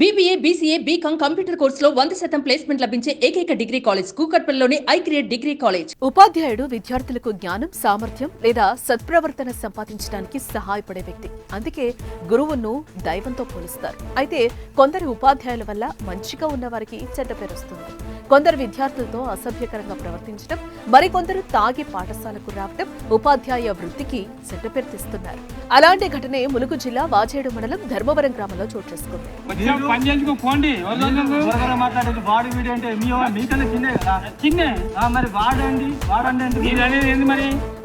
BBA, BCA, BCom computer కోర్సులో 100% placement లభించే ఏకైక డిగ్రీ కాలేజ్ కూకట్పల్లిలోని ఐక్రియేట్ డిగ్రీ కాలేజ్. ఉపాధ్యాయుడు విద్యార్థులకు జ్ఞానం, సామర్థ్యం లేదా సత్ప్రవర్తన సంపాదించడానికి సహాయపడే వ్యక్తి. అందుకే గురువును దైవంతో పోలుస్తారు. అయితే కొందరు ఉపాధ్యాయుల వల్ల మంచిగా ఉన్న వారికి చెడ్డ పేరు వస్తుంది. కొందరు విద్యార్థులతో అసభ్యకరంగా ప్రవర్తించడం, మరికొందరు తాగి పాఠశాలకు రావడం ఉపాధ్యాయ వృత్తికి చెడ్డ పేరు తెస్తున్నారు. అలాంటి ఘటనే ములుగు జిల్లా వాజేడు మండలం ధర్మవరం గ్రామంలో చోటు చేసుకుంది.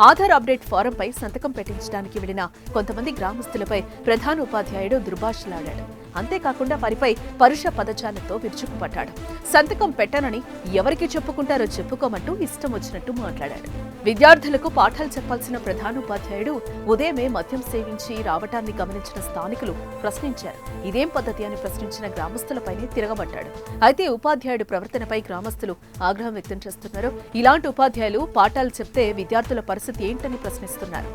ఆధార్ అప్డేట్ ఫారంపై సంతకం పెట్టించడానికి వెళ్లిన కొంతమంది గ్రామస్తులపై ప్రధాన ఉపాధ్యాయుడు దుర్భాషలాడాడు. అంతేకాకుండా వారిపై పరుష పదజాలంతో విరుచుకుపడ్డాడు. సంతకం పెట్టనని ఎవరికి చెప్పుకుంటారో చెప్పుకోమంటూ ఇష్టం వచ్చినట్టు మాట్లాడాడు. విద్యార్థులకు పాఠాలు చెప్పాల్సిన ప్రధానోపాధ్యాయుడు ఉదయమే మద్యం సేవించి రావటాన్ని గమనించిన స్థానికులు ప్రశ్నించారు. ఇదేం పద్ధతి అని ప్రశ్నించిన గ్రామస్తులపైనే తిరగబడ్డాడు. అయితే ఉపాధ్యాయుడు ప్రవర్తనపై గ్రామస్తులు ఆగ్రహం వ్యక్తం చేస్తున్నారు. ఇలాంటి ఉపాధ్యాయులు పాఠాలు చెప్తే విద్యార్థుల పరిస్థితి ఏంటని ప్రశ్నిస్తున్నారు.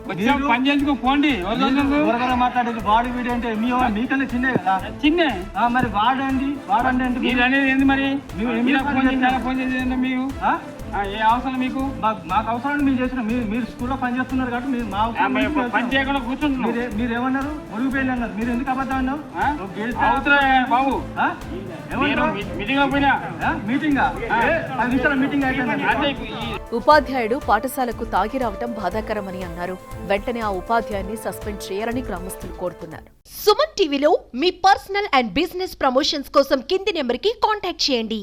ఏ అవసరం మీకు? మాకు అవసరం మీరు చేసిన మీరు స్కూల్లో పని చేస్తున్నారు కాబట్టి మీరు పని చేయకుండా కూర్చుంటున్నారు. మీరు ఏమన్నారు? మురిగిపోయింది అన్నారు. మీరు ఎందుకు అబద్ధం అన్నారు? బాబు మీటింగ్ అయిపోయింది. ఉపాధ్యాయుడు పాఠశాలకు తాగి రావటం బాధాకరమని అన్నారు. వెంటనే ఆ ఉపాధ్యాయుని సస్పెండ్ చేయాలని గ్రామస్తులు కోరుతున్నారు. సుమన్ టీవీలో మీ పర్సనల్ అండ్ బిజినెస్ ప్రమోషన్స్ కోసం కింది నెంబర్కి కాంటాక్ట్ చేయండి.